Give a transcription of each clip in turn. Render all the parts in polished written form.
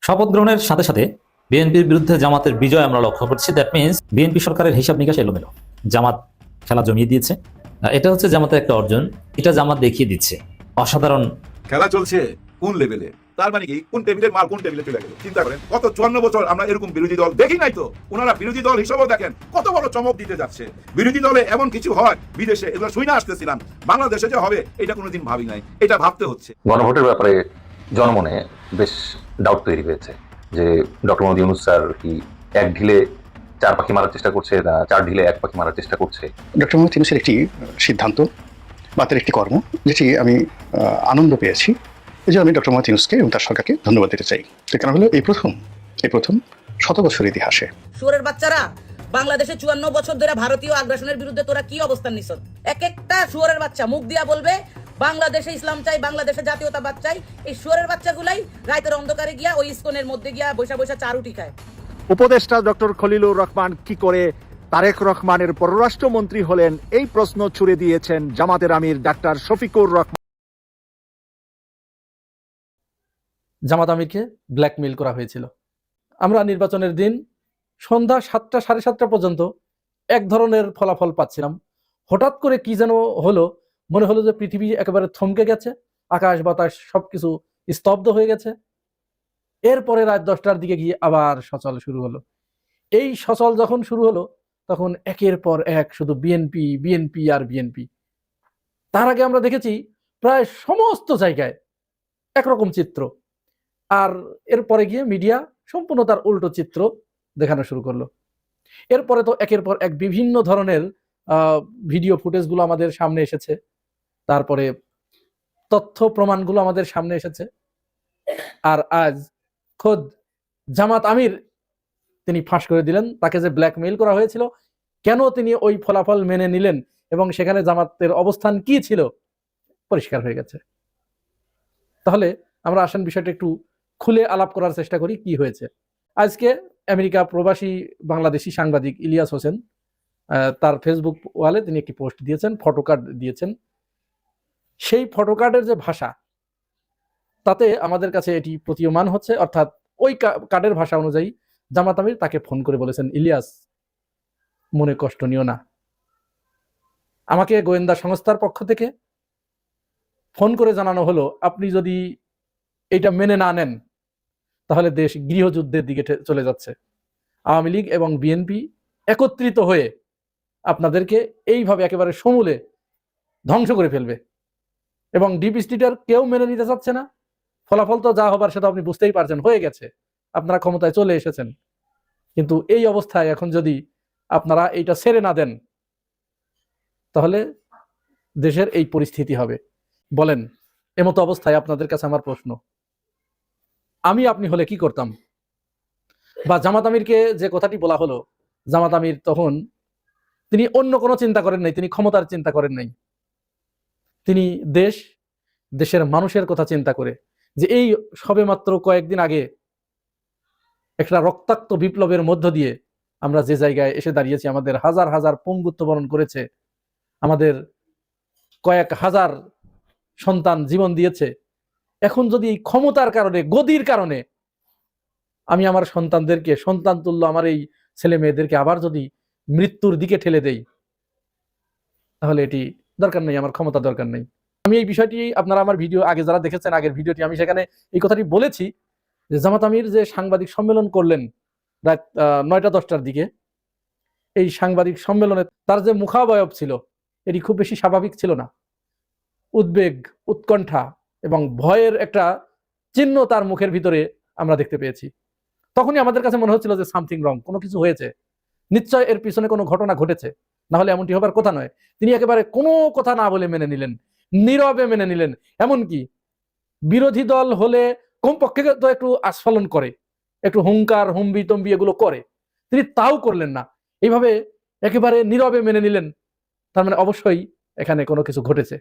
শপথ গ্রহণের সাথে সাথে বিএনপির বিরুদ্ধে জামাতের বিজয় আমরা লক্ষ্য করছি। দ্যাট মিনস বিএনপি সরকারের হিসাব নিকাশ এলোমেলো, জামাত খেলা জমিয়ে দিয়েছে। এটা হচ্ছে জামাতের একটা অর্জন, এটা জামাত দেখিয়ে দিচ্ছে। অসাধারণ খেলা চলছে কোন লেভেলে, তার মানে কি কোন টেবিলের মাল কোন টেবিলে চলে গেল। চিন্তা করেন, গত 54 বছর আমরা এরকম বিরোধী দল দেখি নাই। তো ওনারা বিরোধী দল হিসেবেও দেখেন কত বড় চমক দিতে যাচ্ছে। বিরোধী দলে এমন কিছু হয় বিদেশে, এগুলো শুনে আসতেছিলাম, বাংলাদেশে যে হবে এটা কোনোদিন ভাবি নাই, এটা ভাবতে হচ্ছে। গণভোটের ব্যাপারে জনমনে বেশ ডাউট তৈরি হয়েছে যে ডক্টর মোহাম্মদ ইউনূস স্যার কি এক ঢিলে চার পাখি মারার চেষ্টা করছে না চার ঢিলে এক পাখি মারার চেষ্টা করছে। ডক্টর মোহাম্মদ ইউনূসের একটি সিদ্ধান্ত বা তার একটি কর্ম যেটি আমি আনন্দ পেয়েছি, এই জন্য আমি ডক্টর মোহাম্মদ ইউনূসকে এবং তার সরকারকে ধন্যবাদ দিতে চাই। তার কারণ হলো এই প্রথম 100 বছর ইতিহাসে শুয়োরের বাচ্চারা বাংলাদেশে 54 বছর ধরে ভারতীয় আগ্রাসনের বিরুদ্ধে তোরা কি অবস্থান নিছ? এক একটা শুয়োরের বাচ্চা মুখ দিয়া বলবে বাংলাদেশে ইসলাম চাই, বাংলাদেশে জাতীয়তাবাদ চাই। এই শুয়োরের বাচ্চাগুলাই রাতের অন্ধকারে গিয়া ওই ইস্কনের মধ্যে গিয়া বৈশা বৈশা চারুটি খায়। উপদেষ্টা ডক্টর খলিলুর রহমান কি করে তারেক রহমানের পররাষ্ট্রমন্ত্রী হলেন, এই প্রশ্ন ছুড়ে দিয়েছেন জামাতের আমির ডাক্তার শফিকুর রহমান। জামাত আমিরকে ব্ল্যাকমেইল করা হয়েছিল। আমরা নির্বাচনের দিন সন্ধ্যা 7টা সাড়ে 7টা পর্যন্ত এক ধরনের ফলাফল পাচ্ছিলাম। হঠাৎ করে কি যেন হলো, মনে হলো যে পৃথিবী একেবারে থমকে গেছে, আকাশ বাতাস সবকিছু স্তব্ধ হয়ে গেছে। এরপরে রাত 10টার দিকে গিয়ে আবার সচল শুরু হলো। এই সচল যখন শুরু হলো তখন একের পর এক শুধু বিএনপি বিএনপি আর বিএনপি। তার আগে আমরা দেখেছি প্রায় সমস্ত জায়গায় একরকম চিত্র, আর এরপরে গিয়ে মিডিয়া সম্পূর্ণ তার উল্টো চিত্র দেখানো শুরু করলো। এরপরে তো একের পর এক বিভিন্ন ধরনের ভিডিও ফুটেজগুলো আমাদের সামনে এসেছে, তারপরে তথ্য প্রমাণগুলো আমাদের সামনে এসেছে। আর আজ খোদ জামাত আমির তিনি ফাঁস করে দিলেন, তাকে যে ব্ল্যাকমেইল করা হয়েছিল, কেন তিনি ওই ফলাফল মেনে নিলেন এবং সেখানে জামাতের অবস্থান কি ছিল পরিষ্কার হয়ে গেছে। তাহলে আমরা আসেন বিষয়টা একটু খুলে আলাপ করার চেষ্টা করি কি হয়েছে। আজকে আমেরিকা প্রবাসী বাংলাদেশি সাংবাদিক ইলিয়াস হোসেন তার ফেসবুক ওয়ালে তিনি একটি পোস্ট দিয়েছেন, ফটোকার্ড দিয়েছেন। সেই ফটোকার্ডের যে ভাষা, তাতে আমাদের কাছে এটি প্রতীয়মান হচ্ছে, অর্থাৎ ওই কার্ডের ভাষা অনুযায়ী জামাত আমির তাকে ফোন করে বলেছেন, ইলিয়াস মনে কষ্ট নিও না। আমাকে গোয়েন্দা সংস্থার পক্ষ থেকে ফোন করে জানানো হলো, আপনি যদি এটা মেনে না নেন তাহলে দেশ গৃহযুদ্ধের দিকে চলে যাচ্ছে। আওয়ামী লীগ এবং বিএনপি একত্রিত হয়ে আপনাদেরকে এইভাবে একেবারে সমূলে ধ্বংস করে ফেলবে এবং ডিপ স্টেটের কেউ মেনে নিতে চাচ্ছে না। ফলাফল তো যা হবার সেটা আপনি বুঝতেই পারছেন, হয়ে গেছে, আপনারা ক্ষমতায় চলে এসেছেন। কিন্তু এই অবস্থায় এখন যদি আপনারা এইটা ছেড়ে না দেন তাহলে দেশের এই পরিস্থিতি হবে। বলেন, এমতো অবস্থায় আপনাদের কাছে আমার প্রশ্ন, আমি আপনি হলে কি করতাম? বা জামাত আমিরকে যে কথাটি বলা হলো, জামাত আমির তখন তিনি অন্য কোনো চিন্তা করেন নাই, তিনি ক্ষমতার চিন্তা করেন নাই, তিনি দেশের মানুষের কথা চিন্তা করে যে এই সবেমাত্র কয়েকদিন আগে একটা রক্তাক্ত বিপ্লবের মধ্য দিয়ে আমরা যে জায়গায় এসে দাঁড়িয়েছি, আমাদের হাজার হাজার পঙ্গুত্ব বরণ করেছে, আমাদের কয়েক হাজার সন্তান জীবন দিয়েছে। এখন যদি এই ক্ষমতার কারণে, গদির কারণে আমি আমার সন্তানদেরকে, সন্তান তুল্য আমার এই ছেলে মেয়েদেরকে আবার যদি মৃত্যুর দিকে ঠেলে দেই, তাহলে এটি দরকার নেই, আমার ক্ষমতা দরকার নেই। আমি এই বিষয়টি, আপনারা আমার ভিডিও আগে যারা দেখেছেন, আগের ভিডিওটি, আমি সেখানে এই কথাটি বলেছি যে জামাত আমির যে সাংবাদিক সম্মেলন করলেন রাত 9টা 10টার দিকে, এই সাংবাদিক সম্মেলনে তার যে মুখাবয়ব ছিল এটি খুব বেশি স্বাভাবিক ছিল না। উদ্বেগ, উৎকণ্ঠা এবং ভয়ের একটা চিহ্ন তার মুখের ভিতরে আমরা দেখতে পেয়েছি। তখনই আমাদের কাছে মনে হচ্ছিল যে সামথিং রং, কোনো কিছু হয়েছে, নিশ্চয় এর পিছনে কোনো ঘটনা ঘটেছে, না হলে এমনটি হবার কথা নয়। তিনি একেবারে কোনো কথা না বলে মেনে নিলেন, নীরবে মেনে নিলেন। এমনকি বিরোধী দল হলে কমপক্ষে তো একটু আস্ফালন করে, একটু হুঙ্কার হুম্বি তম্বি এগুলো করে, তিনি তাও করলেন না, এইভাবে একেবারে নীরবে মেনে নিলেন। তার মানে অবশ্যই এখানে কোনো কিছু ঘটেছে,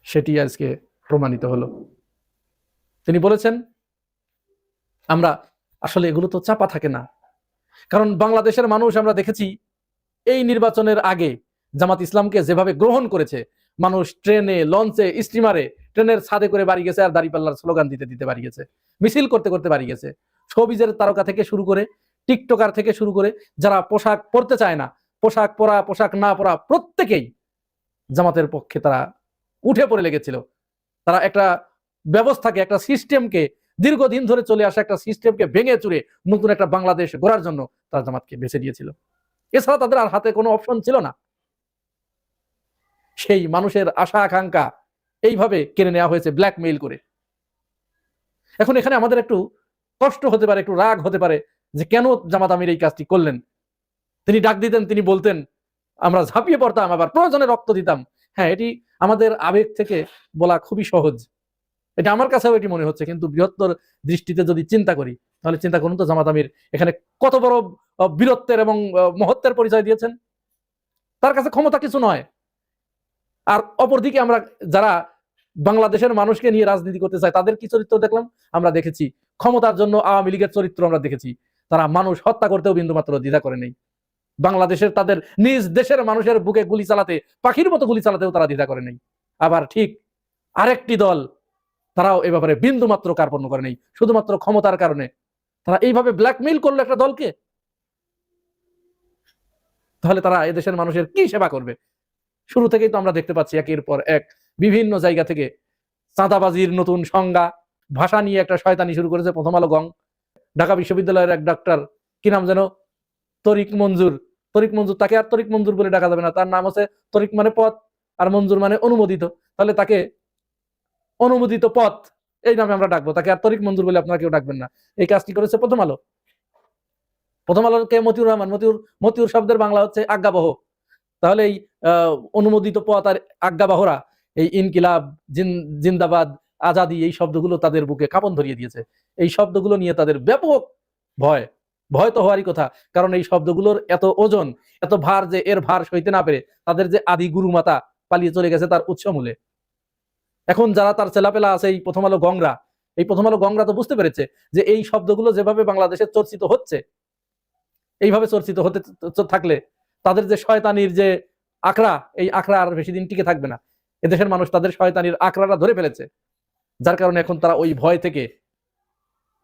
সেটি আজকে প্রমাণিত হলো। তিনি বলেছেন, আমরা আসলে এগুলো তো চাপা থাকে না, কারণ বাংলাদেশের মানুষ আমরা দেখেছি এই নির্বাচনের আগে জামাত ইসলামকে যেভাবে গ্রহণ করেছে, মানুষ ট্রেনে, লঞ্চে, স্টিমারে ট্রেনের ছাদে করে বাড়ি গেছে, আর দাঁড়িপাল্লার স্লোগান দিতে দিতে বাড়ি গেছে, মিছিল করতে করতে বাড়ি গেছে। শোবিজের তারকা থেকে শুরু করে, টিকটকার থেকে শুরু করে, যারা পোশাক পরতে চায় না, পোশাক পরা পোশাক না পরা প্রত্যেকেই জামাতের পক্ষে তারা উঠে পড়ে লেগেছিল। তারা একটা ব্যবস্থাকে, একটা সিস্টেমকে, দীর্ঘদিন ধরে চলে আসা একটা সিস্টেমকে ভেঙে চুরে নতুন একটা বাংলাদেশ গড়ার জন্য তারা জামাতকে বেছে দিয়েছিল। এছাড়া তাদের আর হাতে কোনো অপশন ছিল না। সেই মানুষের আশা আকাঙ্ক্ষা এইভাবে কেড়ে নেওয়া হয়েছে ব্ল্যাকমেইল করে। এখন এখানে আমাদের একটু কষ্ট হতে পারে, একটু রাগ হতে পারে যে কেন জামাত আমির এই কাজটি করলেন। তিনি ডাক দিতেন, তিনি বলতেন, আমরা ঝাঁপিয়ে পড়তাম, আবার প্রয়োজনে রক্ত দিতাম। হ্যাঁ, এটি আমাদের আবেগ থেকে বলা খুবই সহজ, এটা আমার কাছেও এটি মনে হচ্ছে। কিন্তু বৃহত্তর দৃষ্টিতে যদি চিন্তা করি, তাহলে চিন্তা করুন তো জামাত আমির এখানে কত বড় বীরত্বের এবং মহত্বের পরিচয় দিয়েছেন। তার কাছে ক্ষমতা কিছু নয়। আর অপরদিকে আমরা যারা বাংলাদেশের মানুষকে নিয়ে রাজনীতি করতে চাই, তাদের কি চরিত্র দেখলাম? আমরা দেখেছি ক্ষমতার জন্য আওয়ামী লীগের চরিত্র আমরা দেখেছি। তারা মানুষ হত্যা করতেও বিন্দুমাত্র দ্বিধা করে নেই। বাংলাদেশের তাদের নিজ দেশের মানুষের বুকে গুলি চালাতে, পাখির মতো গুলি চালাতেও তারা দ্বিধা করে নেই। আবার ঠিক আরেকটি দল, তারাও এ ব্যাপারে বিন্দুমাত্র কার্পণ্য করে নেই, শুধুমাত্র ক্ষমতার কারণে তারা এইভাবে ব্ল্যাকমেইল করলো একটা দলকে। তাহলে তারা এদেশের মানুষের কি সেবা করবে? শুরু থেকেই তো আমরা দেখতে পাচ্ছি একের পর এক বিভিন্ন জায়গা থেকে চাঁদাবাজির নতুন সংজ্ঞা, ভাষা নিয়ে একটা শয়তানি শুরু করেছে প্রথম আলো গং। ঢাকা বিশ্ববিদ্যালয়ের এক ডাক্তার, কি নাম যেন, তরিক মঞ্জুর, তাকে আর তরিক মঞ্জুর বলে ডাকা যাবে না, তার নাম হচ্ছে তরিক মানে পথ, আর মঞ্জুর মানে অনুমোদিত। তাহলে তাকে অনুমোদিত পথ এই নামে আমরা ডাকবো, তাকে আর তরিক মঞ্জুর বলে আপনারা কেউ ডাকবেন না। এই কাজটি করেছে প্রথম আলো। প্রথম আলোকে মতিউর রহমান, মতিউর শব্দের বাংলা হচ্ছে আজ্ঞাবহ। তাহলে এই অনুমোদিত পথ আর আজ্ঞাবহরা এই ইনকিলাব, জিন্দাবাদ, আজাদি, এই শব্দগুলো তাদের বুকে কাঁপন ধরিয়ে দিয়েছে। এই শব্দগুলো নিয়ে তাদের ব্যাপক ভয় তো হওয়ারই কথা, কারণ এই শব্দগুলোর এত ওজন, এত ভার, যে এর ভার সইতে না পেরে তাদের যে আদি গুরু মাতা পালিয়ে চলে গেছে তার উৎস মূলে। এখন যারা তার চেলাপেলা আছে, এই প্রথম আলো গংরা, এই প্রথম আলো গংরা তো বুঝতে পেরেছে যে এই শব্দগুলো যেভাবে বাংলাদেশে চর্চিত হচ্ছে, এইভাবে চর্চিত হতে থাকলে তাদের যে শয়তানির যে আখড়া, এই আখড়া আর বেশি দিন টিকে থাকবে না। এদেশের মানুষ তাদের শয়তানির আখড়াটা ধরে ফেলেছে, যার কারণে এখন তারা ওই ভয় থেকে,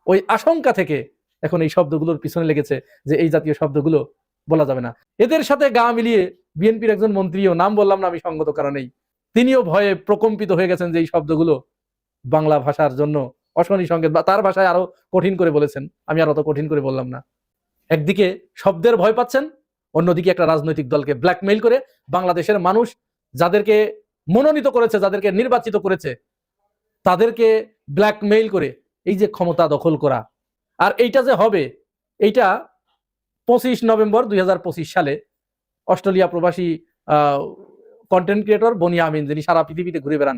ওই আশঙ্কা থেকে এখন এই শব্দগুলোর পিছনে লেগেছে যে এই জাতীয় শব্দগুলো বলা যাবে না। এদের সাথে গা মিলিয়ে বিএনপির একজন মন্ত্রীও, নাম বললাম না আমি সঙ্গত কারণেই, তিনিও ভয়ে প্রকম্পিত হয়ে গেছেন যে এই শব্দগুলো বাংলা ভাষার জন্য অশনি সংকেত, বা তার ভাষায় আরো কঠিন করে বলেছেন, আমি আর অত কঠিন করে বললাম না। একদিকে শব্দের ভয় পাচ্ছেন, অন্যদিকে একটা রাজনৈতিক দলকে ব্ল্যাকমেইল করে বাংলাদেশের মানুষ যাদেরকে মনোনীত করেছে, যাদেরকে নির্বাচিত করেছে, তাদেরকে ব্ল্যাকমেইল করে এই যে ক্ষমতা দখল করা। আর এইটা যে হবে, এইটা 25 নভেম্বর 2025 সালে অস্ট্রেলিয়া প্রবাসী কন্টেন্ট ক্রিয়েটর বনিয়া আমিন, যিনি সারা পৃথিবীতে ঘুরে বেড়ান,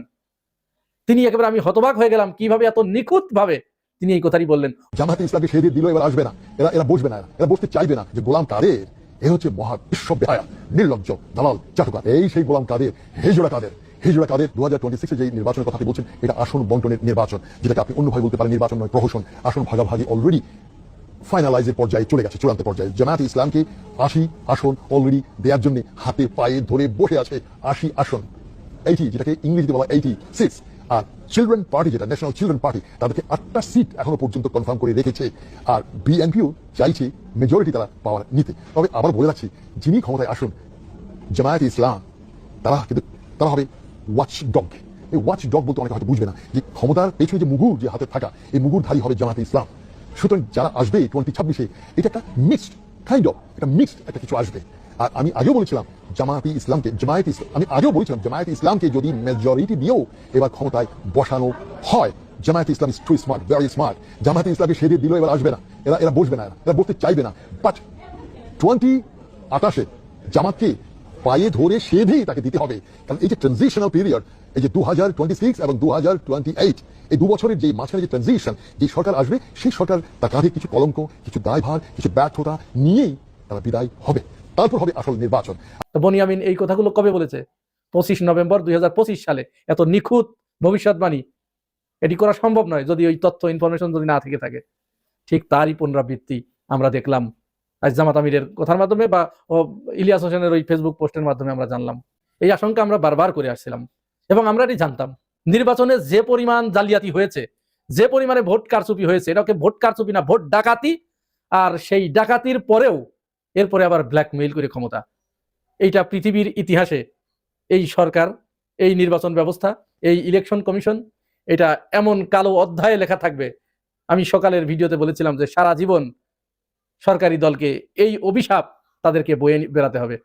তিনি একেবারে, আমি হতবাক হয়ে গেলাম কিভাবে এত নিখুঁত ভাবে তিনি এই কথাটি বললেন। জামাতে ইসলামকে সেদিন দিল, এবার আসবে না, এরা বসবে না, এরা বসতে চাইবে না। যে গোলাম কাদের, এ হচ্ছে মহা বিশ্ব বেহায়া, নির্লজ্জ, দালাল, চাটুকার। এই সেই গোলাম কাদের, হিজড়া কাদের 2026 যে নির্বাচনের কথা বলছেন, এটা আসন বন্টনের নির্বাচন, যেটাকে আপনি অন্যভাবে বলতে পারেন নির্বাচন নয়, প্রহসন। আসন ভাগাভাগি অলরেডি ফাইনালাইজের পর্যায়ে চলে গেছে, চূড়ান্ত পর্যায়ে। জামায়াতে ইসলামকে 80 আসন অলরেডি দেওয়ার জন্য হাতে পায়ে ধরে বসে আছে 80 আসন, 80, যেটাকে ইংরেজিতে বলা 86। আর চিলড্রেন পার্টি, যেটা ন্যাশনাল চিলড্রেন পার্টি, তাদেরকে 8টা সিট এখনো পর্যন্ত কনফার্ম করে রেখেছে। আর বিএনপিও চাইছে মেজরিটি তারা পাওয়ার নিতে। তবে আবার বলে রাখছি, যিনি ক্ষমতায় আসুন, জামায়াতে ইসলাম তারা হবে ওয়াচ ডগ। এই ওয়াচ ডগ বলতে অনেকে হয়তো বুঝবে না, যে ক্ষমতার পেছনে যে মুগুর যে হাতে থাকা, এই মুগুরধারী হবে জামায়াতে ইসলাম। সুতরাং যারা আসবে 2026-এ, এটা একটা মিক্সড একটা কিছু আসবে। আর আমি আগেও বলেছিলাম জামায়াতে ইসলামকে যদি মেজরিটি দিয়েও এবার ক্ষমতায় বসানো হয়, Jamaate Islam is too smart, very smart. Jamaate ইসলামকে সেদিন দিল, এবার আসবে না, এরা বসবে না, এরা বসতে চাইবে না। বাট 2028-এ জামাতকে পায়ে ধরে সেধেই তাকে দিতে হবে। কারণ এই যে ট্রানজিশনাল পিরিয়ড, এই যে 2026 এবং 2028, এই 2 বছরের যে মাঝখানে যে ট্রানজিশন, যে সরকার আসবে, সেই সরকার তার কাঁধে কিছু কলঙ্ক, কিছু দায়ভার, কিছু ব্যর্থতা নিয়েই তারা বিদায় হবে। তারপর হবে আসল নির্বাচন। বনিয়ামিন এই কথাগুলো কবে বলেছে? 25 নভেম্বর 2025 সালে। এত নিখুঁত ভবিষ্যৎবাণী এটি করা সম্ভব নয় যদি ওই তথ্য ইনফরমেশন যদি না থেকে থাকে। ঠিক তারই পুনরাবৃত্তি আমরা দেখলাম আজ জামাত আমিরের কথার মাধ্যমে, বা ইলিয়াস হোসেনের ওই ফেসবুক পোস্টের মাধ্যমে আমরা জানলাম। এই আশঙ্কা আমরা বারবার করে আসছিলাম এবং আমরা এটি জানতাম নির্বাচনে যে পরিমাণ জালিয়াতি হয়েছে, যে পরিমাণে ভোট কারচুপি হয়েছে, এটাকে ভোট কারচুপি না, ভোট ডাকাতি। আর সেই ডাকাতির পরেও এরপরে আবার ব্ল্যাকমেইল করে ক্ষমতা। এইটা পৃথিবীর ইতিহাসে এই সরকার, এই নির্বাচন ব্যবস্থা, এই ইলেকশন কমিশন, এটা এমন কালো অধ্যায়ে লেখা থাকবে। আমি সকালের ভিডিওতে বলেছিলাম যে সারা জীবন সরকারি দলকে এই অভিশাপ তাদেরকে বয়ে বেড়াতে হবে।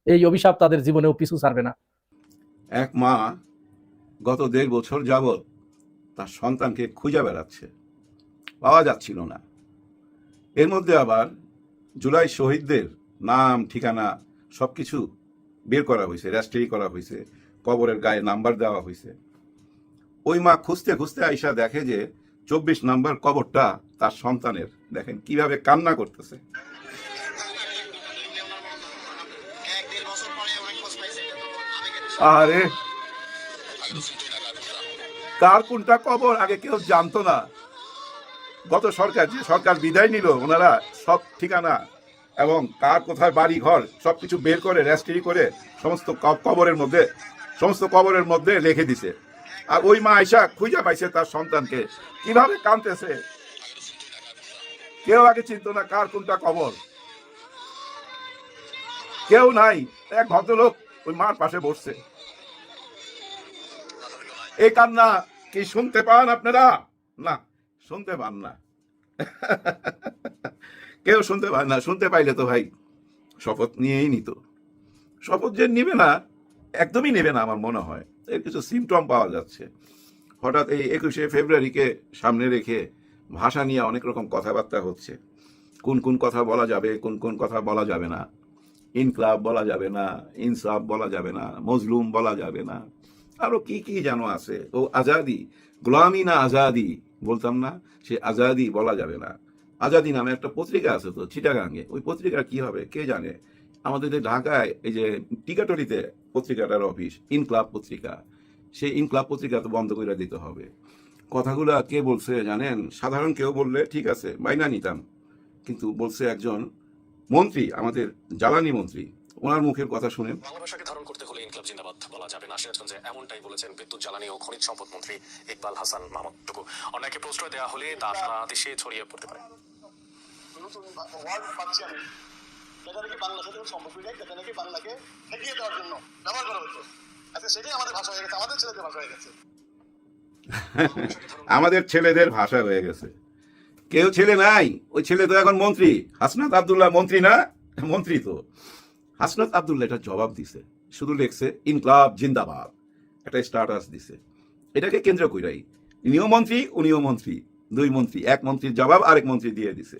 এই অভিশাপ তাদের জীবনেও পিছু ছাড়বে না। এক মা গত 1.5 বছর যাবৎ তার সন্তানকে খুঁজে বেড়াচ্ছে, পাওয়া যাচ্ছিল না। এর মধ্যে আবার জুলাই শহীদদের নাম, ঠিকানা সবকিছু বের করা হয়েছে, রেজিস্ট্রি করা হয়েছে, কবরের গায়ে নাম্বার দেওয়া হয়েছে। ওই মা খুঁজতে খুঁজতে আইসা দেখে যে 24 নাম্বার কবরটা তার সন্তানের। দেখেন কিভাবে কান্না করতেছে। আরে কার কোনটা কবর আগে কেউ জানতো না। গত সরকার, যে সরকার বিদায় নিল, ওনারা সব ঠিকানা এবং কার কোথায় বাড়ি ঘর সবকিছু বের করে রেজিস্ট্রি করে সমস্ত কবরের মধ্যে রেখে দিছে। আর ওই মা আয়সা খুঁজে পাইছে তার সন্তানকে, কিভাবে কাঁদতেছে। কেউ আগে চিনতো না কার কোনটা কবর, কেউ নাই। এক ভদ্রলোক ওই মার পাশে বসছে। এই কান্না কি শুনতে পান আপনারা? না, শুনতে পান না। কেউ শুনতে পায় না। শুনতে পাইলে তো ভাই শপথ নিয়েই নিত। শপথ যে নিবে না, একদমই নেবে না আমার মনে হয়। এর কিছু সিমটম পাওয়া যাচ্ছে। হঠাৎ এই 21শে ফেব্রুয়ারিকে সামনে রেখে ভাষা নিয়ে অনেক রকম কথাবার্তা হচ্ছে। কোন কোন কথা বলা যাবে, কোন কোন কথা বলা যাবে না। ইনকলাব বলা যাবে না, ইনসাফ বলা যাবে না, মজলুম বলা যাবে না, আরো কি কি যেন আছে। ও আজাদি, গোলামি না আজাদি বলতাম না, সে আজাদি বলা যাবে না। আজাদি নামে একটা পত্রিকা আছে তো চিটাগাঙ্গে, ওই পত্রিকার কি হবে কে জানে। আমাদের যে ঢাকায় এই যে টিকাটরিতে পত্রিকাটার অফিস, ইনকলাব পত্রিকা, সেই ইনকলাব পত্রিকা তো বন্ধ করে দিতে হবে। কথাগুলা কে বলছে জানেন? সাধারণ কেউ বললে ঠিক আছে, মাইনা নিতাম, কিন্তু বলছে একজন মন্ত্রী, আমাদের জ্বালানি মন্ত্রী, ওনার মুখের কথা শুনে। বাংলা ভাষাকে ধারণ করতে হলে ইনকলাব জিন্দাবাদ বলা যাবে না। সিরাজগঞ্জে এমনটাই বলেছেন বিদ্যুৎ, জ্বালানি ও খনিজ সম্পদ মন্ত্রী ইকবাল হাসান মাহমুদ টুকু। অন্যকে প্রশ্রয় দেওয়া হলে তা সারা দেশে ছড়িয়ে পড়তে পারে। নতুন ওয়ার্ড পাচ্ছি আমি, যেটা নাকি বাংলার সাথে সম্পর্ক নেই, যেটা নাকি বাংলাকে ঠেকিয়ে দেওয়ার জন্য ব্যবহার করা হতো। আচ্ছা, সেটাই আমাদের ভাষা হয়ে গেছে, আমাদের ছেলেদের ভাষা হয়ে গেছে। আমাদের ছেলেদের ভাষা হয়ে গেছে। কেউ ছেলে নাই, ওই ছেলে তো এখন মন্ত্রী। হাসনাত আব্দুল্লাহ মন্ত্রী না? মন্ত্রী তো। হাসনাত আব্দুল্লাহ এটা জবাব দিছে, শুধু লেখছে ইনকলাব জিন্দাবাদ, একটা স্ট্যাটাস দিছে। এটাকে কেন্দ্র কইরাই ইনিও মন্ত্রী উনিও মন্ত্রী, দুই মন্ত্রী, এক মন্ত্রীর জবাব আরেক মন্ত্রী দিয়ে দিছে।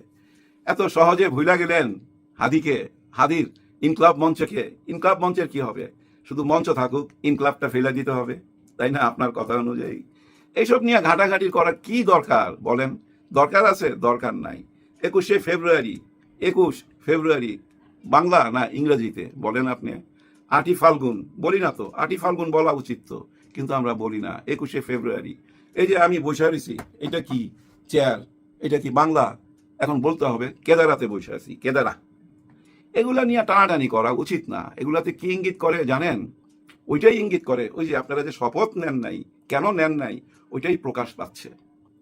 এত সহজে ভুলা গেলেন হাদির ইনকলাব মঞ্চকে। ইনকলাব মঞ্চের কি হবে? শুধু মঞ্চ থাকুক, ইনকলাবটা ফেলে দিতে হবে, তাই না? আপনার কথা অনুযায়ী এইসব নিয়ে ঘাটাঘাটি করার কি দরকার বলেন? দরকার আছে? দরকার নাই। 21 ফেব্রুয়ারি বাংলা না ইংরেজিতে বলেন আপনি? 8ই ফাল্গুন বলি না তো? 8ই ফাল্গুন বলা উচিত তো, কিন্তু আমরা বলি না। 21 ফেব্রুয়ারি। এই যে আমি বসে আছি, এটা কি চেয়ার? এটা কি বাংলা? এখন বলতে হবে কেদারাতে বসে আছি, কেদারা। এগুলা নিয়ে টানাটানি করা উচিত না। এগুলাতে কি ইঙ্গিত করে জানেন? ওইটাই ইঙ্গিত করে, ওই যে আপনারা যে শপথ নেন নাই, কেন নেন নাই, ওইটাই প্রকাশ পাচ্ছে।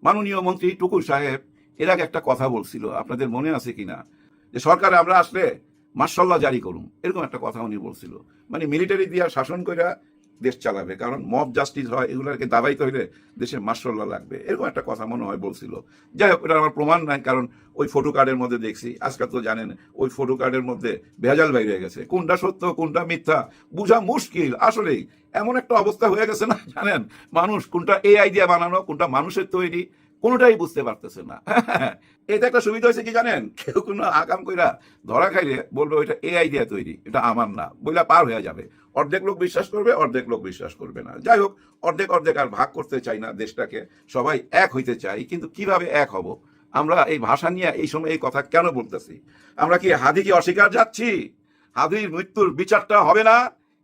মাননীয় মন্ত্রী টুকুর সাহেব এর আগে একটা কথা বলছিল, আপনাদের মনে আছে কিনা, যে সরকারে আমরা আসলে মার্শাল্লাহ জারি করুন, এরকম একটা কথা উনি বলছিল। মানে মিলিটারি দিয়া শাসন করে দেশ চালাবে, কারণ মব জাস্টিস হয়, এগুলোকে দাবাইতে হইলে দেশে মার্শাল্লাহ লাগবে, এরকম একটা কথা মনে হয় বলছিল। যাই হোক, এটা আমার প্রমাণ নাই, কারণ ওই ফটো কার্ডের মধ্যে দেখছি। আজকাল তো জানেন ওই ফটো কার্ডের মধ্যে ভেজাল বাইরে হয়ে গেছে, কোনটা সত্য কোনটা মিথ্যা বোঝা মুশকিল। আসলেই এমন একটা অবস্থা হয়ে গেছে না, জানেন, মানুষ কোনটা এআই দিয়ে বানানো, কোনটা মানুষের তৈরি, কোনোটাই বুঝতে পারতেছে না। এটা একটা সুবিধা হয়েছে কি জানেন? কেউ কোনো আকাম কইরা ধরা খাইলে বলবে ওইটা এআই দিয়ে তৈরি, এটা আমার না, বইলা পার হয়ে যাবে। অর্ধেক লোক বিশ্বাস করবে, অর্ধেক লোক বিশ্বাস করবে না। যাই হোক, অর্ধেক আর ভাগ করতে চাই না দেশটাকে, সবাই এক হইতে চাই, কিন্তু কিভাবে এক হব? আমরা এই ভাষা নিয়ে এই সময় এই কথা কেন বলতেছি? আমরা কি হাদিকে অস্বীকার যাচ্ছি? হাদির মৃত্যুর বিচারটা হবে না,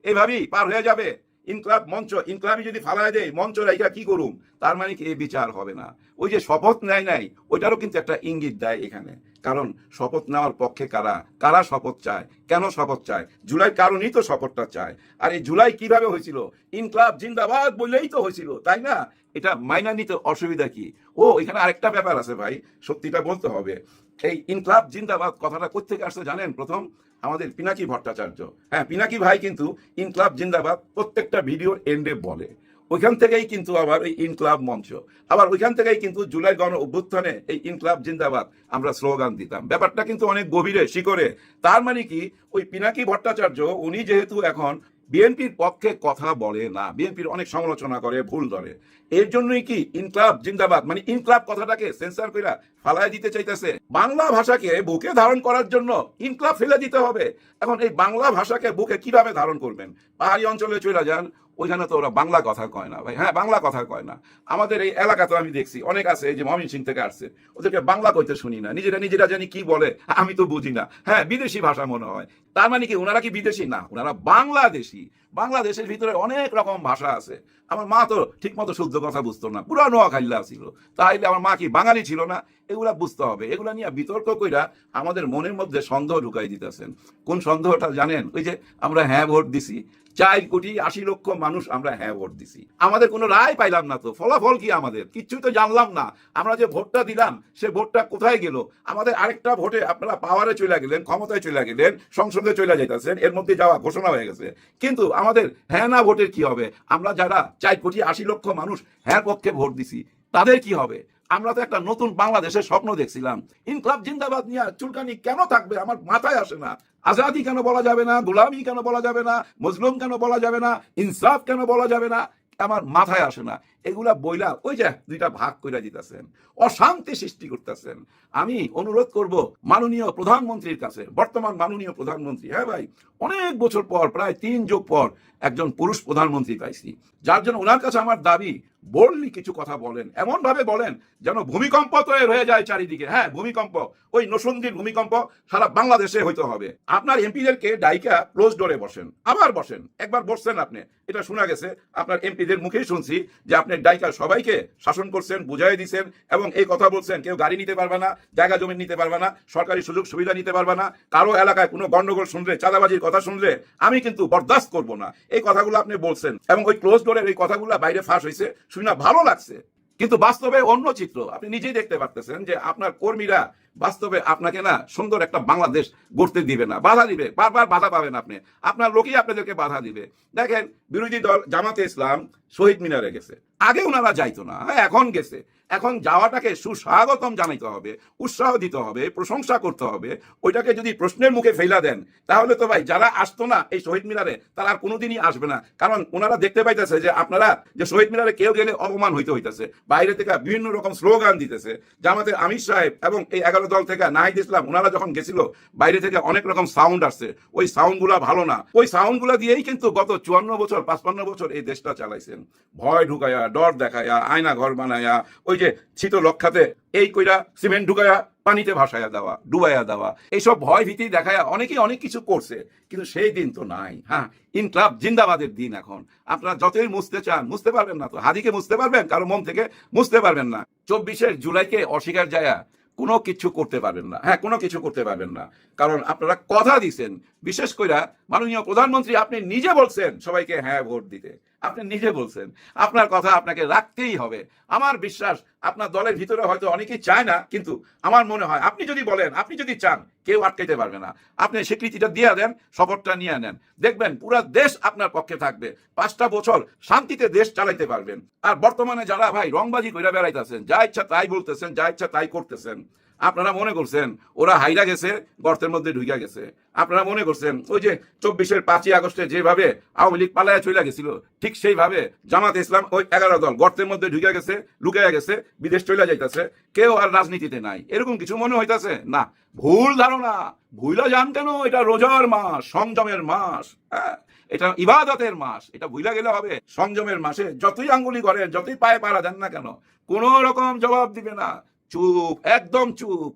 এভাবেই পার হয়ে যাবে। ইনকলাব মঞ্চ, ইনকলাবই যদি ফালায় দেয় মঞ্চ রাইকা কি করুম, তার মানে কি এই বিচার হবে না? ওই যে শপথ নেয় নাই, ওইটারও কিন্তু একটা ইঙ্গিত দেয় এখানে, কারণ শপথ নেওয়ার পক্ষে কারা কারা শপথ চায়, কেন শপথ চায়? জুলাই কারণেই তো শপথটা চায়। আর এই জুলাই কিভাবে হয়েছিল? ইনকলাব জিন্দাবাদ বললেই তো হয়েছিল, তাই না? এটা মাইনা নিতে অসুবিধা কি? ও এখানে আরেকটা ব্যাপার আছে ভাই, সত্যিটা বলতে হবে। এই ইনকলাব জিন্দাবাদ কথাটা কোত্থেকে আসছে জানেন? প্রথম আমাদের পিনাকি ভট্টাচার্য, হ্যাঁ পিনাকি ভাই কিন্তু ইনকলাব জিন্দাবাদ প্রত্যেকটা ভিডিওর এন্ডে বলে। ওইখান থেকেই কিন্তু আবার এই ইনকলাব মঞ্চ, আবার ওইখান থেকেই কিন্তু জুলাই গণ অভ্যুত্থানে এই ইনকলাব জিন্দাবাদ আমরা স্লোগান দিতাম। ব্যাপারটা কিন্তু অনেক গভীরে শিকড়ে। তার মানে কি, ওই পিনাকি ভট্টাচার্য উনি যেহেতু এখন বিএনপির পক্ষে কথা বলে না, বিএনপির অনেক সমালোচনা করে, ভুল ধরে, এর জন্যই কি ইনকলাব জিন্দাবাদ মানে ইনকলাব কথাটাকে সেন্সর কইরা ফালায় দিতে চাইতেছে। বাংলা ভাষাকে বুকে ধারণ করার জন্য ইনকলাব ফেলে দিতে হবে। এখন এই বাংলা ভাষাকে বুকে কিভাবে ধারণ করবেন? পাহাড়ি অঞ্চলে চলে যান, ওইখানে তো ওরা বাংলা কথা কয় না ভাই, হ্যাঁ বাংলা কথা কয় না। আমাদের এই এলাকাতে আমি দেখছি অনেক আছে, এই যে ময়মনসিংহ থেকে আসছে, ওদেরকে বাংলা কইতে শুনি না, নিজেরা জানি কি বলে আমি তো বুঝি না, হ্যাঁ বিদেশি ভাষা মনে হয়। তার মানে কি ওনারা কি বিদেশি? না, ওনারা বাংলাদেশি। বাংলাদেশের ভিতরে অনেক রকম ভাষা আছে। আমার মা তো ঠিক মতো শুদ্ধ কথা বুঝতো না, পুরা নোয়াখাইলা ছিল, তাইলে আমার মা কি বাঙালি ছিল না? এগুলা বুঝতে হবে। এগুলা নিয়ে বিতর্ক কইরা আমাদের মনের মধ্যে সন্দেহ ঢুকাই দিতেছেন। কোন সন্দেহটা জানেন? ওই যে আমরা হ্যাঁ ভোট দিছি, 4,80,00,000 মানুষ আমরা হ্যাঁ ভোট দিছি, আমাদের কোনো রায় পাইলাম না, তো ফলাফল কি? আমাদের কিচ্ছুই তো জানলাম না। আমরা যে ভোটটা দিলাম সে ভোটটা কোথায় গেল? আমাদের আরেকটা ভোটে আপনারা পাওয়ারে চলে গেলেন, ক্ষমতায় চলে গেলেন, সংসদে চলে যাইতেছেন, এর মধ্যে যাওয়া ঘোষণা হয়ে গেছে। কিন্তু আমাদের হ্যাঁ না ভোটের কি হবে? আমরা যারা 4,80,00,000 মানুষ হ্যাঁ পক্ষে ভোট দিছি তাদের কি হবে? আমরা তো একটা নতুন বাংলাদেশের স্বপ্ন দেখছিলাম। ইনকলাব জিন্দাবাদ নিয়ে চুলকানি কেন থাকবে আমার মাথায় আসে না। আজাদি কেন বলা যাবে না? গোলামি কেন বলা যাবে না? মজলুম কেন বলা যাবে না? ইনসাফ কেন বলা যাবে না? আমার মাথায় আসে না। এগুলা বইলা ওই যে দুইটা ভাগ কইরা দিতেছেন, অশান্তি সৃষ্টি করতেছেন। আমি অনুরোধ করব মাননীয় প্রধানমন্ত্রীর কাছে, বর্তমান মাননীয় প্রধানমন্ত্রী, হ্যাঁ ভাই অনেক বছর পর, প্রায় 3 যুগ পর একজন পুরুষ প্রধানমন্ত্রী পাইছি, যার জন্য ওনার কাছে আমার দাবি বললি কিছু কথা বলেন, এমন ভাবে বলেন যেন ভূমিকম্প তৈরি হয়ে যায় চারিদিকে। হ্যাঁ ভূমিকম্প, ওই নসুন্দির ভূমিকম্প সারা বাংলাদেশে হইতে হবে। আপনার এমপিদেরকে ডাইকা ক্লোজ ডোরে বসেন, আবার বসেন, একবার বসছেন আপনি, এটা শোনা গেছে, আপনার এমপিদের মুখেই শুনছি যে আপনি ডাইকা সবাইকে শাসন করছেন, বুঝাই দিচ্ছেন এবং এই কথা বলছেন কেউ গাড়ি নিতে পারবে না, জায়গা জমি নিতে পারবে না, সরকারি সুযোগ সুবিধা নিতে পারবে না, কারো এলাকায় কোনো গন্ডগোল শুনলে, চাঁদাবাজির কথা শুনলে আমি কিন্তু বরদাস্ত করবো না, এই কথাগুলো আপনি বলছেন। এবং ওই ক্লোজ ডোরের এই কথাগুলো বাইরে ফাঁস হয়েছে, শুনে ভালো লাগছে। কিন্তু বাস্তবে অন্য চিত্র আপনি নিজেই দেখতে পারতেছেন যে আপনার কর্মীরা বাস্তবে আপনাকে না সুন্দর একটা বাংলাদেশ গড়তে দিবে না, বাধা দিবে, বারবার বাধা পাবেন আপনি, আপনার লোকই আপনাদেরকে বাধা দিবে। দেখেন বিরোধী দল জামাতে ইসলাম শহীদ মিনারে গেছে, আগে ওনারা যাইতো না, এখন গেছে। এখন যাওয়াটাকে সুস্বাগতম জানাইতে হবে, উৎসাহ দিতে হবে, প্রশংসা করতে হবে। ওইটাকে যদি প্রশ্নের মুখে ফেলা দেন তাহলে তো ভাই যারা আসতো না এই শহীদ মিনারে তারা আর কোনোদিনই আসবে না। কারণ ওনারা দেখতে পাইতেছে যে আপনারা যে শহীদ মিনারে কেউ গেলে অপমান হইতে হইতেছে, বাইরে থেকে বিভিন্ন রকম স্লোগান দিতেছে। জামাতের আমির সাহেব এবং এই 11 দল থেকে নাহিদ ইসলাম ওনারা যখন গেছিল বাইরে থেকে অনেক রকম সাউন্ড আসছে, ওই সাউন্ডগুলো ভালো না। ওই সাউন্ডগুলো দিয়েই কিন্তু গত 54 বছর 55 বছর এই দেশটা চালাইছেন, ভয় ঢুকায়া, ডর দেখায়া, আয়না ঘর বানায়া, ওই যে ছিত লক্ষাতে এই কইরা সিমেন্ট ঢুকায়া পানিতে ভাসায়া দেওয়া, ডুবাইয়া দেওয়া, এইসব ভয় ভীতি দেখায়া অনেকেই অনেক কিছু করছে, কিন্তু সেই দিন তো নাই। হ্যাঁ ইনকলাব জিন্দাবাদের দিন এখন। আপনারা যতই মুছতে চান মুছতে পারবেন না, তো হাদিকে মুছতে পারবেন, কারো মন থেকে মুছতে পারবেন না। 24 জুলাইকে অস্বীকার যায়া কোনো কিছু করতে পারবেন না, হ্যাঁ কোনো কিছু করতে পারবেন না। কারণ আপনারা কথা দিচ্ছেন, বিশেষ করে মাননীয় প্রধানমন্ত্রী আপনি নিজে বলছেন সবাইকে হ্যাঁ ভোট দিতে, আপনি নিজে বলছেন, আপনার কথা আপনাকে রাখতেই হবে। আমার বিশ্বাস আপনার দলের ভিতরে হয়তো অনেকেই চায় না, কিন্তু আমার মনে হয় আপনি যদি বলেন, আপনি যদি চান, কেউ আটকাইতে পারবে না। আপনি স্বীকৃতিটা দিয়ে দেন, শপথটা নিয়ে নেন, দেখবেন পুরা দেশ আপনার পক্ষে থাকবে। 5টা বছর শান্তিতে দেশ চালাইতে পারবেন। আর বর্তমানে যারা ভাই রংবাজি কইরা বেড়াইতেছেন, যা ইচ্ছা তাই বলতেছেন, যা ইচ্ছা তাই করতেছেন, আপনারা মনে করছেন ওরা হাইরা গেছে, গর্তের মধ্যে ঢুইকা গেছে। আপনারা মনে করছেন ওই যে 24 5ই আগস্টে যেভাবে আওয়ামী লীগ পালায়া চলে গেছিল, ঠিক সেইভাবে জামাত ইসলাম ওই 11 দল গর্তের মধ্যে ঢুইকা গেছে, লুকাইয়া গেছে, বিদেশ চলে যাইতেছে, কেউ আর রাজনীতিতে নাই, এরকম কিছু মনে হইতাছে না। ভুল ধারণা, ভুলা যান কেন? এটা রোজার মাস, সংযমের মাস, হ্যাঁ এটা ইবাদতের মাস, এটা ভুলা গেলে হবে। সংযমের মাসে যতই আঙ্গুলি করেন, যতই পায়ে পাড়া দেন না কেন, কোন রকম জবাব দিবে না, চুপ, একদম চুপ।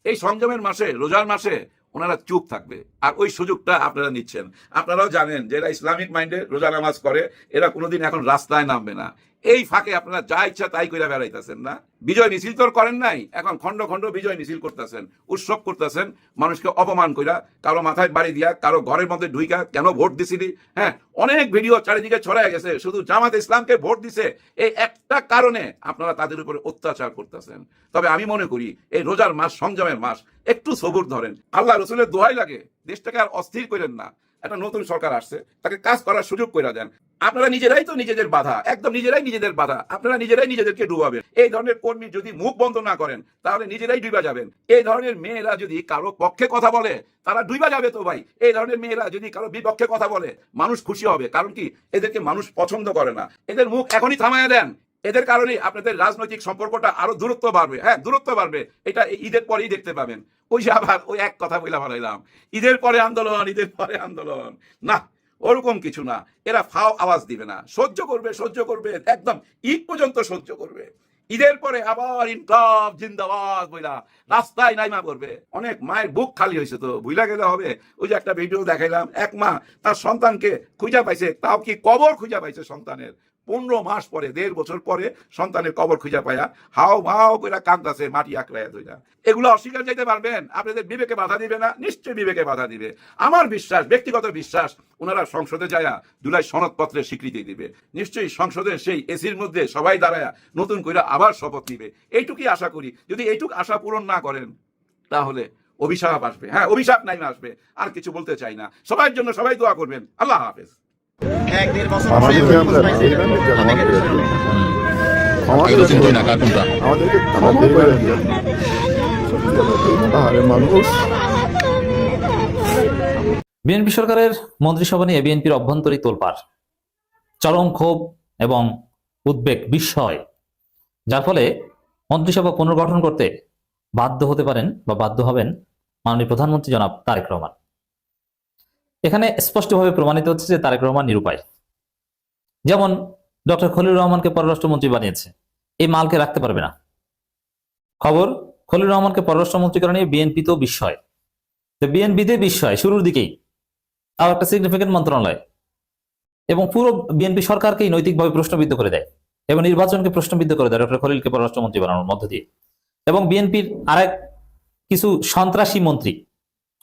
এই সংযমের মাসে, রোজার মাসে ওনারা চুপ থাকবে। আর ওই সুযোগটা আপনারা নিচ্ছেন। আপনারাও জানেন যে এরা ইসলামিক মাইন্ডে রোজা নামাজ করে, এরা কোনোদিন এখন রাস্তায় নামবে না। এই ফাঁকে আপনারা যা ইচ্ছা তাই করে বেড়াইতেছেন না। বিজয় মিছিল তো করেন নাই, এখন খন্ড খন্ড বিজয় মিছিল করতেছেন, উৎসব করতেছেন, মানুষকে অপমান কইরা, কারো মাথায় বাড়ি দিয়া, কারো ঘরের মধ্যে ঢুইকা কেন ভোট দিছিলি। হ্যাঁ, অনেক ভিডিও চারিদিকে ছড়ায় গেছে, শুধু জামাতে ইসলামকে ভোট দিছে এই একটা কারণে আপনারা তাদের উপরে অত্যাচার করতেছেন। তবে আমি মনে করি এই রোজার মাস, সংযমের মাস, একটু সবুর ধরেন। আল্লাহ রসুলের দোহাই লাগে, দেশটাকে আর অস্থির করেন না। একটা নতুন সরকার আসছে, তাকে কাজ করার সুযোগ করে দেন। আপনারা নিজেরাই তো নিজেদের বাধা, একদম নিজেরাই নিজেদের বাধা, আপনারা নিজেরাই নিজেদেরকে ডুবাবেন। এই ধরনের কর্মী যদি মুখ বন্ধ না করেন তাহলে নিজেরাই ডুবা যাবেন। এই ধরনের মেয়েরা যদি কারো পক্ষে কথা বলে তারা ডুবা যাবে তো ভাই। এই ধরনের মেয়েরা যদি কারো বিপক্ষে কথা বলে মানুষ খুশি হবে, কারণ কি এদেরকে মানুষ পছন্দ করে না। এদের মুখ এখনই থামায় দেন, এদের কারণে আপনাদের রাজনৈতিক সম্পর্কটা আরো দূরত্ব বাড়বে। হ্যাঁ, দূরত্ব বাড়বে, এটা ঈদের পরেই দেখতে পাবেন। ওই যে আবার ওই এক কথা বলে বানাইলাম, ঈদের পরে আন্দোলন, ঈদের পরে আন্দোলন, না ওরকম কিছু না। এরা ফাও আওয়াজ দিবে না, সহ্য করবে, সহ্য করবে, একদম ঈদ পর্যন্ত সহ্য করবে। ঈদের পরে আবার ইনকলাব জিন্দাবাদ বইলা রাস্তায় নাইমা করবে। অনেক মায়ের বুক খালি হয়েছে, তো ভুলা গেলে হবে। ওই যে একটা ভিডিও দেখাইলাম, এক মা তার সন্তানকে খুঁজা পাইছে, তাও কি কবর খুঁজা পাইছে সন্তানের। 15 মাস পরে, 1.5 বছর পরে সন্তানের কবর খুঁজা পায়া হাও মাও করে কাঁদতেছে, মাটি আঁকড়াইয়া ধইরা। এগুলো অস্বীকার যাইতে পারবেন? আপনাদের বিবেকে বাধা দিবে না? নিশ্চয়ই বিবেকে বাধা দিবে। আমার বিশ্বাস, ব্যক্তিগত বিশ্বাস, ওনারা সংসদে যায়া জুলাই সনদপত্রের স্বীকৃতি দিবে। নিশ্চয়ই সংসদে সেই এসির মধ্যে সবাই দাঁড়ায়া নতুন করে আবার শপথ নিবে। এইটুকুই আশা করি। যদি এইটুক আশা পূরণ না করেন তাহলে অভিশাপ আসবে। হ্যাঁ, অভিশাপ নাই আসবে। আর কিছু বলতে চাই না। সবার জন্য সবাই দোয়া করবেন। আল্লাহ হাফেজ। বিএনপি সরকারের মন্ত্রিসভা নিয়ে বিএনপির অভ্যন্তরীণ তোলপাড়, চরম ক্ষোভ এবং উদ্বেগ, বিস্ময়, যার ফলে মন্ত্রিসভা পুনর্গঠন করতে বাধ্য হতে পারেন বা বাধ্য হবেন মাননীয় প্রধানমন্ত্রী জনাব তারেক রহমান। এখানে স্পষ্টভাবে প্রমাণিত হচ্ছে যে তারেক রহমান নিরুপায়। যেমন ডক্টর খলিলুর রহমানকে পররাষ্ট্রমন্ত্রী বানিয়েছে, এই মালকে রাখতে পারবে না। খবর, খলিলুর রহমানকে পররাষ্ট্রমন্ত্রী করে নিয়ে বিএনপি তো বিস্ময়, বিএনপিতে বিস্ময় শুরুর দিকেই, তাও একটা সিগনিফিকেন্ট মন্ত্রণালয়, এবং পুরো বিএনপি সরকারকেই নৈতিকভাবে প্রশ্নবিদ্ধ করে দেয় এবং নির্বাচনকে প্রশ্নবিদ্ধ করে দেয় ডক্টর খলিলকে পররাষ্ট্রমন্ত্রী বানানোর মধ্য দিয়ে। এবং বিএনপির আরেক কিছু সন্ত্রাসী মন্ত্রী,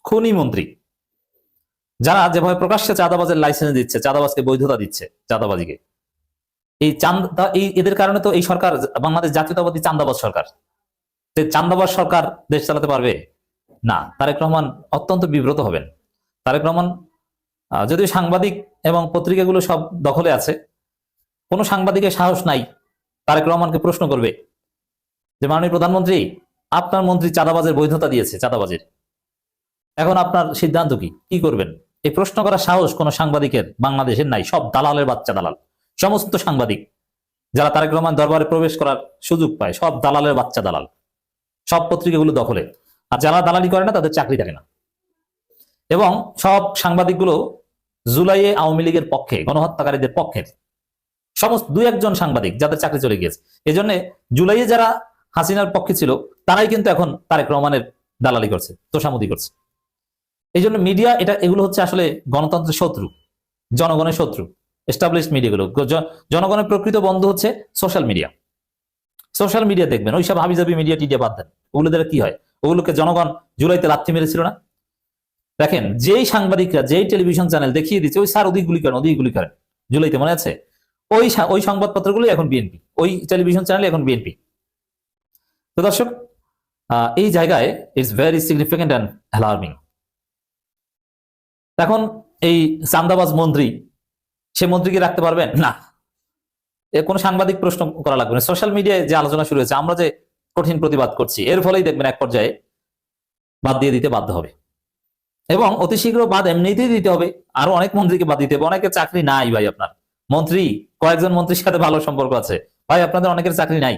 খুনি মন্ত্রী, যারা যেভাবে প্রকাশ্যে চাঁদাবাজের লাইসেন্স দিচ্ছে, চাঁদাবাজকে বৈধতা দিচ্ছে, চাঁদাবাজিকে, এই এদের কারণে তো এই সরকার বাংলাদেশ জাতীয়তাবাদী চাঁদাবাজ সরকার। চাঁদাবাজ সরকার দেশ চালাতে পারবে না। তারেক রহমান অত্যন্ত বিব্রত হবেন। তারেক রহমান যদিও সাংবাদিক এবং পত্রিকাগুলো সব দখলে আছে, কোনো সাংবাদিকের সাহস নাই তারেক রহমানকে প্রশ্ন করবে যে মাননীয় প্রধানমন্ত্রী, আপনার মন্ত্রী চাঁদাবাজের বৈধতা দিয়েছে, চাঁদাবাজের, এখন আপনার সিদ্ধান্ত কি করবেন? এই প্রশ্ন করার সাহস কোনো সাংবাদিকের বাংলাদেশের নাই। সব দালালের বাচ্চা দালাল। সমস্ত সাংবাদিক যারা তারেক রহমান দরবারে প্রবেশ করার সুযোগ পায়, সব দালালের বাচ্চা দালাল, সব পত্রিকাগুলো দখলে। আর যারা দালালি করে না তাদের চাকরি থাকে না। এবং সব সাংবাদিকগুলো জুলাইয়ে আওয়ামী লীগের পক্ষে, গণহত্যাকারীদের পক্ষের সমস্ত 2-1 সাংবাদিক যাদের চাকরি চলে গিয়েছে। এই জন্য জুলাইয়ে যারা হাসিনার পক্ষে ছিল তারাই কিন্তু এখন তারেক রহমানের দালালি করছে, তোষামোদি করছে। এই জন্য মিডিয়া, এগুলো হচ্ছে আসলে গণতন্ত্রের শত্রু, জনগণের শত্রু। এস্টাবলিশড মিডিয়াগুলো, জনগণের প্রকৃত বন্ধু হচ্ছে সোশ্যাল মিডিয়া। সোশ্যাল মিডিয়া দেখবেন, ওইসব হাবিজাবি মিডিয়া টিডিয়া বাদ দেন। ওগুলো দ্বারা কি হয়? ওগুলোকে জনগণ জুলাইতে লাথি মেরেছিল না? দেখেন, যেই সাংবাদিকরা যেই টেলিভিশন চ্যানেল দেখিয়ে দিচ্ছে ওই স্যার ওদিক গুলি করেন জুলাইতে, মনে আছে? ওই সংবাদপত্রগুলো এখন বিএনপি, ওই টেলিভিশন চ্যানেল এখন বিএনপি। তো দর্শক, এই জায়গায় it's very significant and alarming. এখন এই চাঁদাবাজ মন্ত্রী, সে মন্ত্রীকে রাখতে পারবেন না। কোনো সাংবাদিক প্রশ্ন করা লাগবে না। সোশ্যাল মিডিয়ায় যে আলোচনা শুরু হয়েছে, আমরা যে কঠিন প্রতিবাদ করছি, এর ফলেই দেখবেন এক পর্যায়ে বাদ দিয়ে দিতে বাধ্য হবে। এবং অতি শীঘ্র বাদ এমনিতেই দিতে হবে। আরো অনেক মন্ত্রীকে বাদ দিতে হবে। অনেকের চাকরি নাই ভাই, আপনার মন্ত্রী, কয়েকজন মন্ত্রীর সাথে ভালো সম্পর্ক আছে ভাই, আপনাদের অনেকের চাকরি নাই।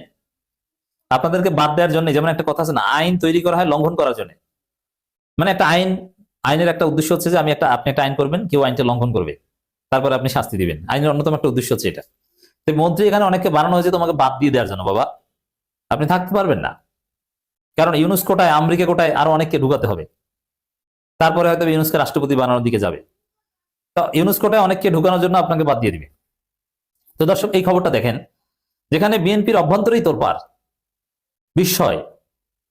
আপনাদেরকে বাদ দেওয়ার জন্য, যেমন একটা কথা আছে না, আইন তৈরি করা হয় লঙ্ঘন করার জন্য। মানে একটা আইনের একটা উদ্দেশ্য হচ্ছে যে আপনি একটা আইন করবেন, কেউ আইনটা লঙ্ঘন করবে, তারপরে আপনি শাস্তি দিবেন। আইনের অন্যতম একটা উদ্দেশ্য হচ্ছে এটা। তো মন্ত্রী এখানে অনেককে বানানো হয়েছে তোমাকে বাদ দিয়ে দেওয়ার জন্য। বাবা, আপনি থাকতে পারবেন না, কারণ ইউনুস কোটায়, আমেরিকা কোটায় আরো অনেককে ঢুকাতে হবে। তারপরে হয়তো ইউনেস্কো রাষ্ট্রপতি বানানোর দিকে যাবে। তো ইউনেস্কোটা অনেককে ঢুকানোর জন্য আপনাকে বাদ দিয়ে দিবে। তো দর্শক, এই খবরটা দেখেন, যেখানে বিএনপির অভ্যন্তরেই তোলপাড় বিস্ময়।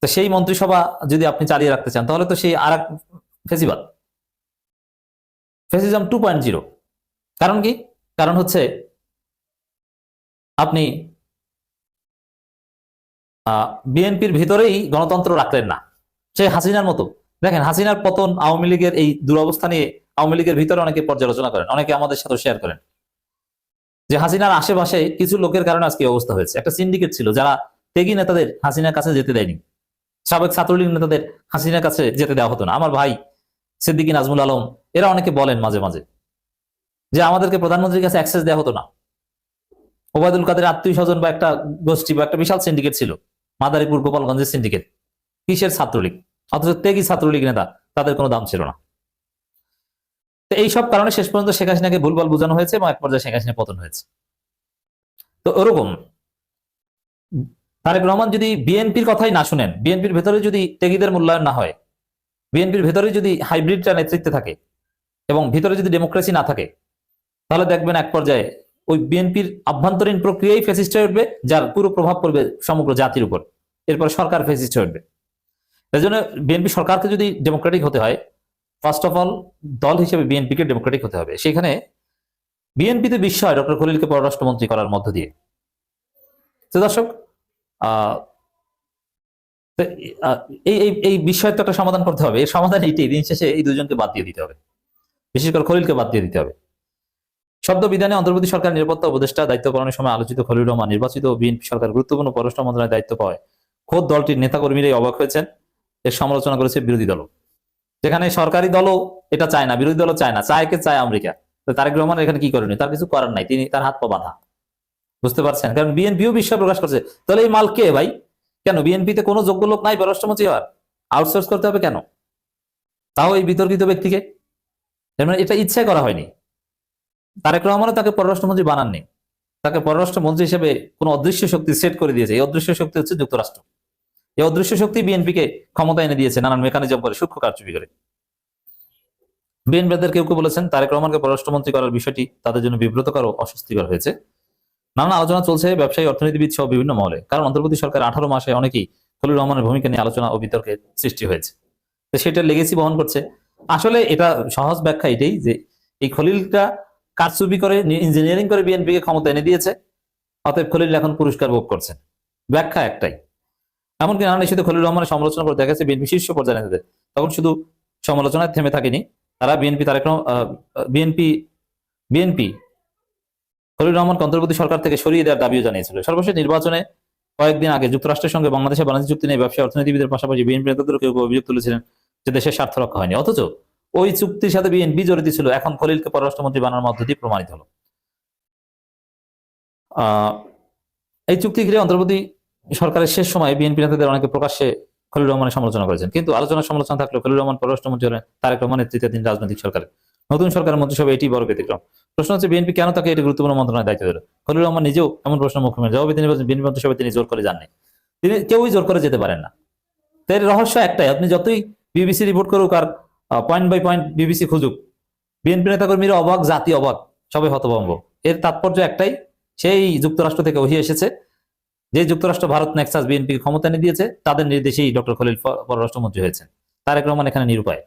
তো সেই মন্ত্রিসভা যদি আপনি চালিয়ে রাখতে চান, তাহলে তো সেই আর এক ফেসিবাদ, ফেসিজম 2.0। কারণ কি? কারণ হচ্ছে আপনি বিএনপির ভিতরেই গণতন্ত্র রাখলেন না, সেই হাসিনার মতো। দেখেন, হাসিনার পতন, আওয়ামী লীগের এই দুরবস্থা নিয়ে আওয়ামী লীগের ভিতরে অনেকে পর্যালোচনা করেন, অনেকে আমাদের সাথে শেয়ার করেন যে হাসিনার আশেপাশে কিছু লোকের কারণে আজকে অবস্থা হয়েছে। একটা সিন্ডিকেট ছিল যারা ত্যাগী নেতাদের হাসিনার কাছে যেতে দেয়নি। সাবেক ছাত্রলীগ নেতাদের হাসিনার কাছে যেতে দেওয়া হতো না। আমার ভাই সিদ্দিকী নাজমুল আলম এরা অনেকে বলেন মাঝে মাঝে যে আমাদেরকে প্রধানমন্ত্রীর কাছে অ্যাক্সেস দেওয়া হতো না। ওবায়দুল কাদের আত্মীয় স্বজন বা একটা গোষ্ঠী বা একটা বিশাল সিন্ডিকেট ছিল, মাদারীপুর গোপালগঞ্জের সিন্ডিকেট। কিসের ছাত্রলীগ? অথচ ত্যাগী ছাত্রলীগ নেতা, তাদের কোনো দাম ছিল না। তো এইসব কারণে শেষ পর্যন্ত শেখ হাসিনাকে ভুলভাল বোঝানো হয়েছে এবং এক পর্যায়ে শেখ হাসিনা পতন হয়েছে। তো ওরকম তারেক রহমান যদি বিএনপির কথাই না শুনেন, বিএনপির ভেতরে যদি ত্যাগীদের মূল্যায়ন না হয়, বিএনপির ভেতরে যদি হাইব্রিডটা নেতৃত্বে থাকে এবং ভিতরে যদি ডেমোক্রেসি না থাকে, তাহলে দেখবেন এক পর্যায়ে ওই বিএনপির আভ্যন্তরীণ প্রক্রিয়াই ফ্যাসিস্ট হয়ে উঠবে, যার পুরো প্রভাব পড়বে সমগ্র জাতির উপর। এরপর সরকার ফ্যাসিস্ট হয়ে উঠবে। এই জন্য বিএনপি সরকারকে যদি ডেমোক্রেটিক হতে হয়, ফার্স্ট অফ অল দল হিসেবে বিএনপিকে ডেমোক্রেটিক হতে হবে। সেখানে বিএনপিতে বিস্ময় ডক্টর খলিলকে পররাষ্ট্রমন্ত্রী করার মধ্য দিয়ে। তো দর্শক, এই বিষয়ের তো একটা সমাধান করতে হবে। এর সমাধান এইটাই, দিন শেষে এই দুজনকে বাদ দিয়ে দিতে হবে, বিশেষ করে খলিলকে বাদ দিয়ে দিতে হবে। শব্দ বিধানে অন্তর্বর্তী সরকার নিরাপত্তা উপদেষ্টা দায়িত্ব পালনের সময় আলোচিত খলিল রহমান নির্বাচিত বিএনপি সরকার গুরুত্বপূর্ণ পররাষ্ট্র মন্ত্রণালয়ের দায়িত্ব পাওয়ায় খোদ দলটির নেতাকর্মীরাই অবাক হয়েছেন। এর সমালোচনা করেছে বিরোধী দল। যেখানে সরকারি দলও এটা চায় না, বিরোধী দলও চায় না, চায় আমেরিকা। তো তারেক রহমান এখানে কি করেনি? তার কিছু করার নাই, তিনি তার হাত পা বাঁধা। বুঝতে পারছেন? কারণ বিএনপিও বিস্ময় প্রকাশ করছে, তাহলে এই মাল কে ভাই? কেন বিএনপিতে কোনো যোগ্য লোক নাই পররাষ্ট্রমন্ত্রী হওয়ার? আউটসোর্স করতে হবে কেন? তাও এই বিতর্কিত ব্যক্তিকে। মানে এটা ইচ্ছায় করা হয়নি। তারেক রহমানও তাকে পররাষ্ট্রমন্ত্রী বানাননি, তাকে পররাষ্ট্রমন্ত্রী হিসেবে কোন অদৃশ্য শক্তি সেট করে দিয়েছে। এই অদৃশ্য শক্তি হচ্ছে যুক্তরাষ্ট্র। এই অদৃশ্য শক্তি বিএনপিকে ক্ষমতা এনে দিয়েছে নানান মেকানিজম করে, সূক্ষ্ম কারচুপি করে। বিএনপিদের কেউ কেউ বলেছেন তারেক রহমানকে পররাষ্ট্রমন্ত্রী করার বিষয়টি তাদের জন্য বিব্রতকর ও অস্বস্তিকর হয়েছে। নানান আলোচনা চলছে ব্যবসায়ী, অর্থনীতিবিদ সহ বিভিন্ন মহলে। কারণ অন্তর্বর্তী সরকার 18 মাসে অনেকেই খলিল রহমানের ভূমিকা নিয়ে আলোচনা ও বিতর্কের সৃষ্টি হয়েছে। তো সেটা লেগেসি বহন করছে। আসলে এটা সহজ ব্যাখ্যা এটাই যে এই খলিলটা কারচুপি করে, ইঞ্জিনিয়ারিং করে বিএনপিকে ক্ষমতা এনে দিয়েছে, অতএব খলিল এখন পুরস্কার ভোগ করছেন। ব্যাখ্যা একটাই। এমনকি নানান ইস্যুতে খলিল রহমানের সমালোচনা করে দেখা গেছে বিএনপি শীর্ষ পর্যায়ে নেতাদের। তখন শুধু সমালোচনায় থেমে থাকেনি, তারা বিএনপি খলিল রহমানকে অন্তর্বর্তী সরকার থেকে সরিয়ে দেওয়ার দাবিও জানিয়েছিল। সর্বশেষ নির্বাচনে কয়েকদিন আগে যুক্তরাষ্ট্রের সঙ্গে বাংলাদেশের বাণিজ্য চুক্তি নিয়ে ব্যবসায়ী, অর্থনীতিবিদের পাশাপাশি বিএনপি নেতাদেরও কেউ অভিযোগ তুলেছিলেন যে দেশের স্বার্থ রক্ষা হয়নি। অথচ ওই চুক্তির সাথে বিএনপি জড়িত ছিল, এখন খলিলকে পররাষ্ট্রমন্ত্রী বানানোর মধ্য দিয়ে প্রমাণিত হলো। এই চুক্তি ঘিরে অন্তর্বর্তী সরকারের শেষ সময়ে বিএনপি নেতাদের অনেকে প্রকাশ্যে খলিল রহমানের সমালোচনা করেছেন। কিন্তু আলোচনার সমালোচনা থাকলেও খলিল রহমান পররাষ্ট্রমন্ত্রী হলেন তারেক রহমান নেতৃত্বাধীন রাজনৈতিক সরকারের নতুন সরকারের মন্ত্রিসভা, এটি বড় ব্যতিক্রম। প্রশ্ন হচ্ছে বিএনপি কেন তাকে এটি গুরুত্বপূর্ণ মন্ত্রণালয়ের দায়িত্ব দিল? খলিল রহমান নিজেও এমন প্রশ্ন মুখ্যমন্ত্রী জবাবে তিনি বলেছেন বিএনপি মন্ত্রিসভায় তিনি জোর করে যাননি, তিনি কেউই জোর করে যেতে পারেন না। এর রহস্য একটাই, আপনি যতই বিবিসি রিপোর্ট করুক আর পয়েন্ট বাই পয়েন্ট বিবিসি খুঁজুক, বিএনপি নেতাকর্মীরা অবাক, জাতি অবাক, সবাই হতভম্ব। এর তাৎপর্য একটাই, সেই যুক্তরাষ্ট্র থেকে ওহি এসেছে, যে যুক্তরাষ্ট্র ভারত নেক্সাস বিএনপি ক্ষমতা এনে দিয়েছে, তাদের নির্দেশেই ডক্টর খলিল পররাষ্ট্রমন্ত্রী হয়েছেন। তারেক রহমান এখানে নিরুপায়।